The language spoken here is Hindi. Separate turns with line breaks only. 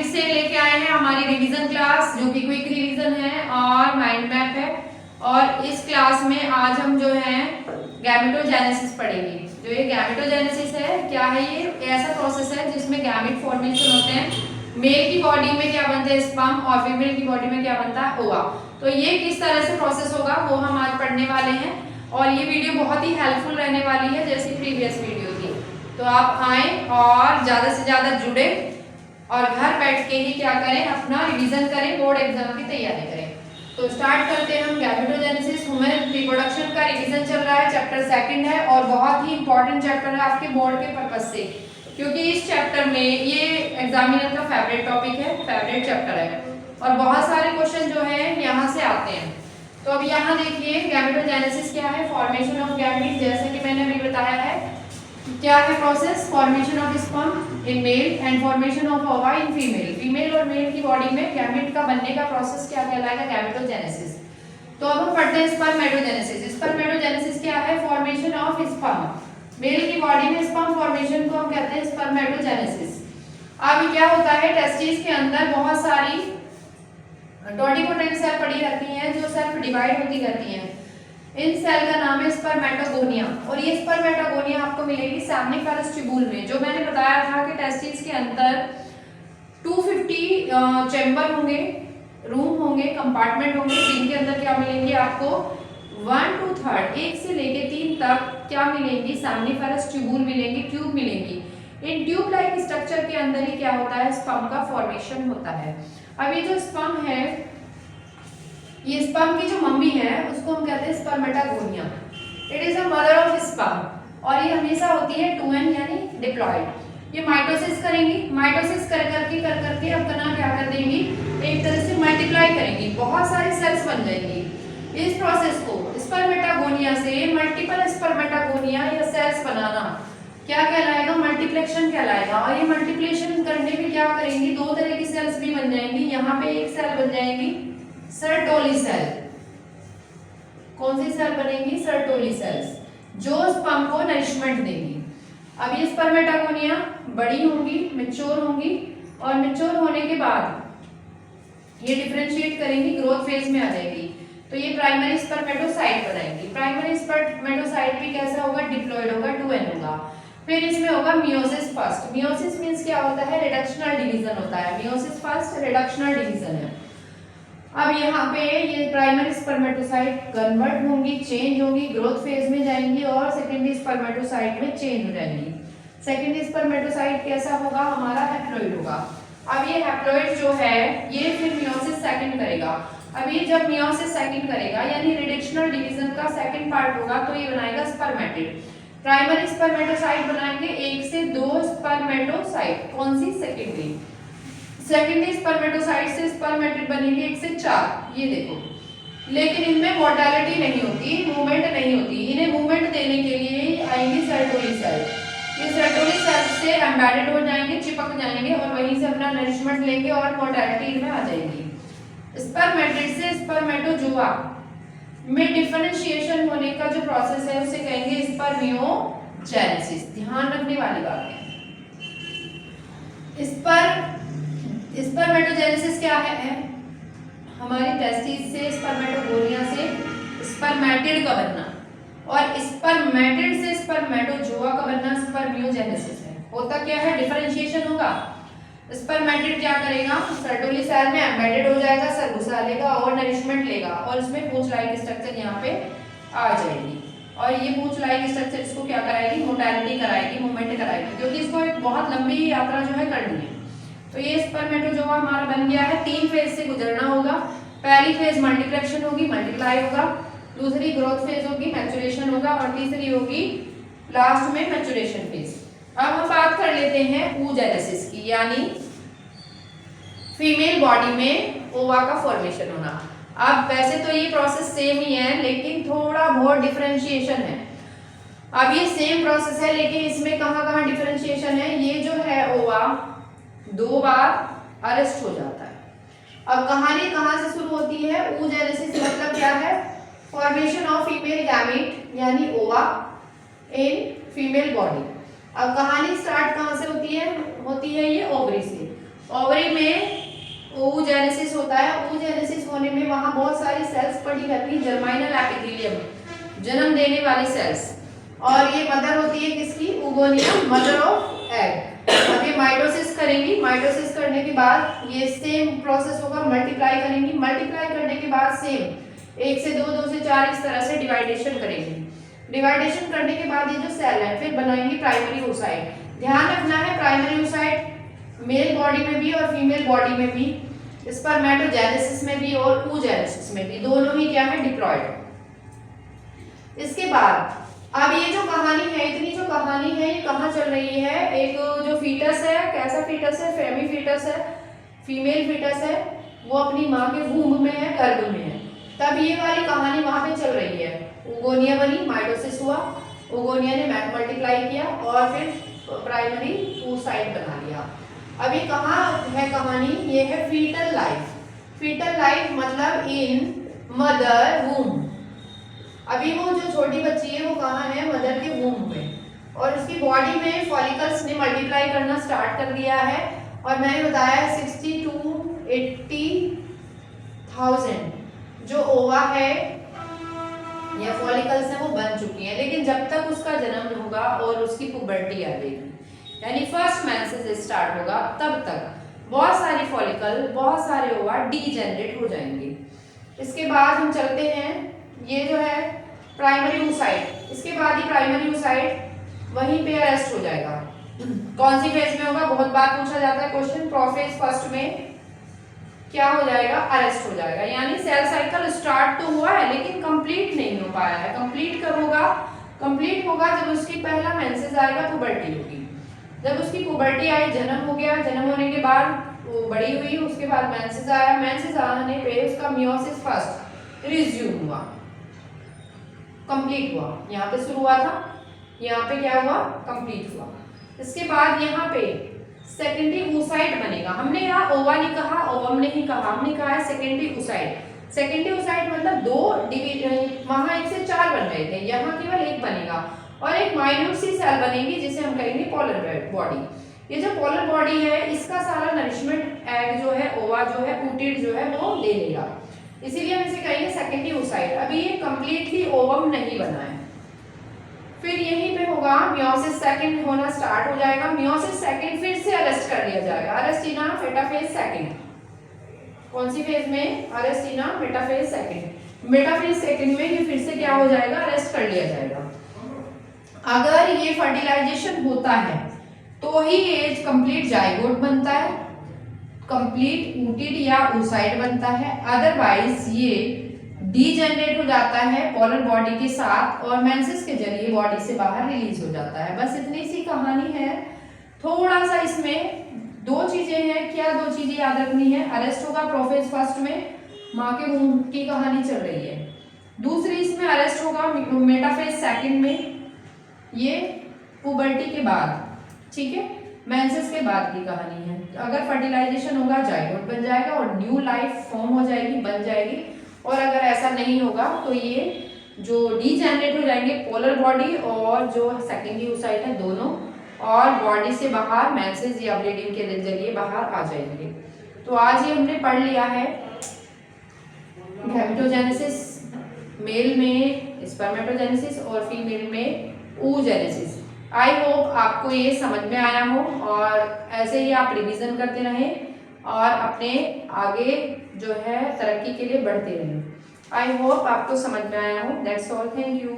फिर से लेके आए हैं हमारी रिवीजन क्लास, जो कि क्विक रिवीजन है और माइंड मैप है। और इस क्लास में आज हम जो है गैमेटोजेनेसिस पढ़ेंगे। जो ये गैमेटोजेनेसिस है, क्या है ये? ऐसा प्रोसेस है जिसमें गैमेट फॉर्मेशन होते हैं। मेल की बॉडी में क्या बनते हैं? स्पर्म, और फीमेल की बॉडी में क्या बनता है? ओवा। तो ये किस तरह से प्रोसेस होगा वो हम आज पढ़ने वाले हैं, और ये वीडियो बहुत ही हेल्पफुल रहने वाली है जैसी प्रीवियस वीडियो थी। तो आप आए और ज़्यादा से ज़्यादा जुड़े और घर बैठ के ही क्या करें, अपना रिवीजन करें, बोर्ड एग्जाम की तैयारी करें। तो स्टार्ट करते हैं हम गैमेटोजेनेसिस। ह्यूमन रिप्रोडक्शन का रिवीजन चल रहा है, चैप्टर सेकंड है और बहुत ही इंपॉर्टेंट चैप्टर है आपके बोर्ड के पर्पज से, क्योंकि इस चैप्टर में ये एग्जामिनर का फेवरेट टॉपिक है, फेवरेट चैप्टर है, और बहुत सारे क्वेश्चन जो है यहाँ से आते हैं। तो अब यहाँ देखिए गैमेटोजेनेसिस क्या है, फॉर्मेशन ऑफ गैमीट। जैसे कि मैंने अभी बताया है क्या है process, formation of sperm in male and formation of ओवा इन फीमेल। फीमेल और मेल की बॉडी में गैमेट का बनने का प्रोसेस क्या कहलाएगा? गैमेटोजेनेसिस। तो अब हम पढ़ते हैं स्पर्मेटोजेनेसिस। स्पर्मेटोजेनेसिस क्या है? Formation of sperm. मेल की बॉडी में स्पर्म फॉर्मेशन को हम कहते हैं स्पर्मेटोजेनेसिस। अब क्या होता है, टेस्टिस के अंदर बहुत सारी टोटिपोटेंट सेल पड़ी रहती हैं जो सेल्फ डिवाइड होती रहती हैं। इन सेल का नाम है स्पर्मेटोगोनिया, और ये स्पर्मेटोगोनिया आपको मिलेगी सेमिनिफेरस ट्यूबुल में। जो मैंने बताया था कि टेस्टिस के अंदर 250 चैम्बर होंगे, रूम होंगे, कंपार्टमेंट होंगे, जिनके अंदर क्या मिलेंगे आपको 1 to 3, 1 से लेके 3 तक क्या मिलेंगी? सेमिनिफेरस ट्यूबुल मिलेंगी, ट्यूब मिलेंगी। इन ट्यूब लाइक स्ट्रक्चर के अंदर ही क्या होता है? स्पर्म का फॉर्मेशन होता है। अब ये जो स्पर्म है, ये स्पर्म की जो मम्मी है उसको हम कहते हैं spermatogonia. It is a mother of sperm, और ये हमेशा होती है 2n यानी डिप्लॉयड। ये माइटोसिस करेंगी, माइटोसिस कर करके अब कना क्या कर देंगी? एक तरह से मल्टीप्लाई करेंगी, बहुत सारी सेल्स बन जाएंगी। इस प्रोसेस को स्पर्मेटागोनिया से मल्टीपल स्पर्मेटागोनिया या सेल्स बनाना क्या कहलाएगा? मल्टीप्लेक्शन कहलाएगा। और ये मल्टीप्लिकेशन करने में क्या करेंगी? 2 तरह की सेल्स भी बन जाएंगी। यहाँ पे एक सेल बन जाएंगी सर्टोली सेल। कौन सी सेल बनेगी? सर्टोली सेल्स, जो स्पर्म को नरिशमेंट देंगी। अब ये स्पर्मेटागोनिया बड़ी होंगी, मैच्योर होंगी, और मैच्योर होने के बाद ये डिफरेंशिएट करेंगी, ग्रोथ फेज में आ जाएगी। तो ये प्राइमरी स्पर्मेटोसाइट बनाएंगी। प्राइमरी स्पर्मेटोसाइट भी कैसा होगा? डिप्लॉयड होगा, 2n होगा। फिर इसमें होगा मियोसिस फर्स्ट। मियोसिस मींस क्या होता है? रिडक्शनल डिवीजन होता है। मियोसिस फर्स्ट रिडक्शनल डिवीजन है। अब यहाँ पे ये प्राइमरी स्पर्मेटोसाइट कन्वर्ट होंगी, चेंज होंगी, ग्रोथ फेज में जाएंगी, और सेकेंडरी स्पर्मेटोसाइट में चेंज हो जाएंगी। सेकेंडरी स्पर्मेटोसाइट कैसा होगा? हमारा हैप्लॉइड होगा। अब ये हैप्लॉइड जो है ये फिर मियोसिस सेकंड करेगा। अब ये जब मियोसिस सेकंड करेगा यानी रिडक्शनल डिवीजन का सेकंड पार्ट होगा, तो ये बनाएगा स्पर्मेटिड। प्राइमरी स्पर्मेटोसाइट बनाएंगे 1 से 2 स्पर्मेटोसाइट। कौन सी? सेकेंडरी। सेकेंडरी स्पर्मेटोसाइट से स्पर्मेटिड बनेंगे 1 से 4। ये देखो, लेकिन इनमें मोर्टेलिटी नहीं होती, मूवमेंट नहीं होती। इन्हें मूवमेंट देने के लिए आएंगी सर्टोली सेल। ये सर्टोली सेल से एम्बेडेड हो जाएंगे, चिपक जाएंगे, और वहीं से अपना नरिशमेंट लेंगे और मोर्टेलिटी इनमें आ जाएगी। स्पर्मेटिड से स्पर्मेटोजोआ में डिफरेंशिएशन होने का जो प्रोसेस है उसे कहेंगे स्पर्मियोजेनेसिस। ध्यान रखने वाली बात है। स्पर्मेटोजेनेसिस क्या है? हमारी टेस्टिस से स्पर्मेटोगोनिया से स्पर्मेटिड का बनना, और स्पर्मेटिड से स्पर्मेटोजोआ का बनना स्पर्मियोजेनेसिस है। होता क्या है? डिफरेंशिएशन होगा। स्पर्मेटिड क्या करेगा? सर्टोली सेल में एम्बेडेड हो जाएगा, सर घुसा लेगा और नरिशमेंट लेगा, और इसमें पूंछ लाइक स्ट्रक्चर यहाँ पे आ जाएगी। और ये पूंछ लाइक स्ट्रक्चर इसको क्या कराएगी? मोटालिटी कराएगी, मूवमेंट कराएगी, क्योंकि इसको एक बहुत लंबी यात्रा जो है करनी है। तो ये स्पर्मेटोजोआ हमारा बन गया है। 3 फेज से गुजरना होगा। पहली फेज मल्टीप्लेक्शन होगी, मल्टीप्लाई होगा। दूसरी ग्रोथ फेज होगी, मैच्योरेशन होगा, और तीसरी होगी लास्ट में मैच्योरेशन फेज। अब हम बात कर लेते हैं oogenesis की, यानी फीमेल बॉडी में ओवा का फॉर्मेशन होना। अब वैसे तो ये प्रोसेस सेम ही है, लेकिन थोड़ा बहुत डिफरेंशिएशन है। अब ये सेम प्रोसेस है, लेकिन इसमें कहाँ डिफरेंशिएशन है? ये जो है ओवा 2 बार अरेस्ट हो जाता है। अब कहानी कहाँ से शुरू होती है? oogenesis मतलब क्या है? फॉर्मेशन ऑफ फीमेल गैमीट यानी ओवा इन फीमेल बॉडी। अब कहानी स्टार्ट कहाँ से होती है? ये ओवरी से। ओवरी में oogenesis होता है। oogenesis होने में वहां बहुत सारी सेल्स पड़ी रहती है, जर्माइनल एपिथेलियम, जन्म देने वाली सेल्स, और ये मदर होती है किसकी, oogonia, मदर ऑफ एग। अब ये माइटोसिस करेंगी, माइटोसिस करने के बाद ये सेम प्रोसेस होगा, मल्टीप्लाई करेंगी, मल्टीप्लाई करने के बाद सेम 1 से 2, 2 से 4 इस तरह से डिवाइडेशन करेंगी। डिवाइडेशन करने के बाद ये जो सेल है फिर बनाएंगी प्राइमरी oocyte। ध्यान रखना है प्राइमरी oocyte मेल बॉडी में भी और फीमेल बॉडी में भी, स्पर्मेटोजेनेसिस में भी और oogenesis में भी, दोनों ही क्या है, डिप्लॉयड। इसके बाद अब ये जो कहानी है, इतनी जो कहानी है ये कहाँ चल रही है, एक जो फीटस है, कैसा फीटस है, फेमी फीटस है, फीमेल फीटस है, वो अपनी माँ के वूम्ब में है, गर्भ में है, तब ये वाली कहानी वहां पे चल रही है। oogonia बनी, माइटोसिस हुआ, oogonia ने मल्टीप्लाई किया और फिर प्राइमरी oocyte बना लिया। अभी कहाँ है कहानी, ये है फीटल लाइफ। फीटल लाइफ मतलब इन मदर वूम्ब। अभी वो जो छोटी बच्ची है वो कहाँ है, मदर के वूम्ब में, और उसकी बॉडी में फॉलिकल्स ने मल्टीप्लाई करना स्टार्ट कर दिया है, और मैंने बताया 60 to 80,000 जो ओवा है या फॉलिकल्स है वो बन चुकी हैं, लेकिन जब तक उसका जन्म होगा और उसकी पुबर्टी आएगी, यानी फर्स्ट मेंसेस स्टार्ट होगा, तब तक बहुत सारी फॉलिकल, बहुत सारे ओवा डीजेनरेट हो जाएंगे। इसके बाद हम चलते हैं, ये जो है प्राइमरी oocyte, इसके बाद ही प्राइमरी oocyte वहीं पे अरेस्ट हो जाएगा। कौन सी फेज में होगा, बहुत बार पूछा जाता है क्वेश्चन, प्रोफेज फर्स्ट में क्या हो जाएगा, अरेस्ट हो जाएगा, यानी सेल साइकिल स्टार्ट तो हुआ है लेकिन कंप्लीट नहीं हो पाया है। कंप्लीट कब होगा, कंप्लीट होगा जब उसकी पहला मेंसेस आएगा, पुबर्टी होगी। जब उसकी पुबर्टी आई, जन्म हो गया, जन्म होने के बाद वो बड़ी हुई, उसके बाद मेंसेस आया, मेंसेस आने पे उसका मियोसिस फर्स्ट रिज्यूम हुआ, कंप्लीट हुआ। यहाँ पे शुरू हुआ था, यहाँ पे क्या हुआ, कंप्लीट हुआ। इसके बाद यहाँ पे सेकेंडरी oocyte बनेगा। हमने यहाँ ओवा नहीं कहा, ओवम नहीं कहा, हमने कहा है सेकेंडरी oocyte। सेकेंडरी oocyte मतलब दो डिवीजन, वहां 1 से 4 बन रहे थे, यहाँ केवल 1 बनेगा, और एक माइन्यूट सी सेल बनेगी जिसे हम कहेंगे पोलर बॉडी। ये जो पोलर बॉडी है इसका सारा नरिशमेंट एग जो है, ओवा जो है, ooted जो है वो ले लेगा, इसीलिए हम इसे कहेंगे सेकेंडरी oocyte। अभी ये कंप्लीटली ओवम नहीं बना है। फिर यहीं पे होगा मियोसिस सेकंड होना स्टार्ट हो जाएगा। मियोसिस सेकंड फिर से अरेस्ट कर लिया जाएगा, अरेस्टिना मेटाफेज सेकंड। कौन सी फेज में, अरेस्टिना मेटाफेज सेकंड। मेटाफेज सेकंड में ये फिर से क्या हो जाएगा, अरेस्ट कर लिया जाएगा। अगर ये फर्टिलाइजेशन होता है तो ही एज कंप्लीट जाइगोट बनता है, कंप्लीट ooted या oocyte बनता है, अदरवाइज ये डीजेनरेट हो जाता है पोलर बॉडी के साथ और मेंसेस के जरिए बॉडी से बाहर रिलीज हो जाता है। बस इतनी सी कहानी है। थोड़ा सा इसमें दो चीजें हैं, क्या दो चीजें याद रखनी है, अरेस्ट होगा प्रोफेज फर्स्ट में, माँ के वूम्ब की कहानी चल रही है। दूसरी इसमें अरेस्ट होगा मेटाफेज सेकंड में, ये पुबर्टी के बाद, ठीक है, मेंसेस के बाद की कहानी है। अगर फर्टिलाइजेशन होगा जाइगोट बन जाएगा और न्यू लाइफ फॉर्म हो जाएगी, बन जाएगी, और अगर ऐसा नहीं होगा तो ये जो डीजेनरेट हो जाएंगे पोलर बॉडी और जो सेकेंडरी oocyte है दोनों, और बॉडी से बाहर मेंसेस या ब्लीडिंग के जरिए बाहर आ जाएंगे। तो आज ये हमने पढ़ लिया है गैमेटोजेनेसिस मेल में, स्पर्मेटोजेनेसिस और फीमेल में oogenesis। आई होप आपको ये समझ में आया हो और ऐसे ही आप रिवीजन करते रहें और अपने आगे जो है तरक्की के लिए बढ़ते रहें। आई होप आपको समझ में आया हो। That's all, thank you.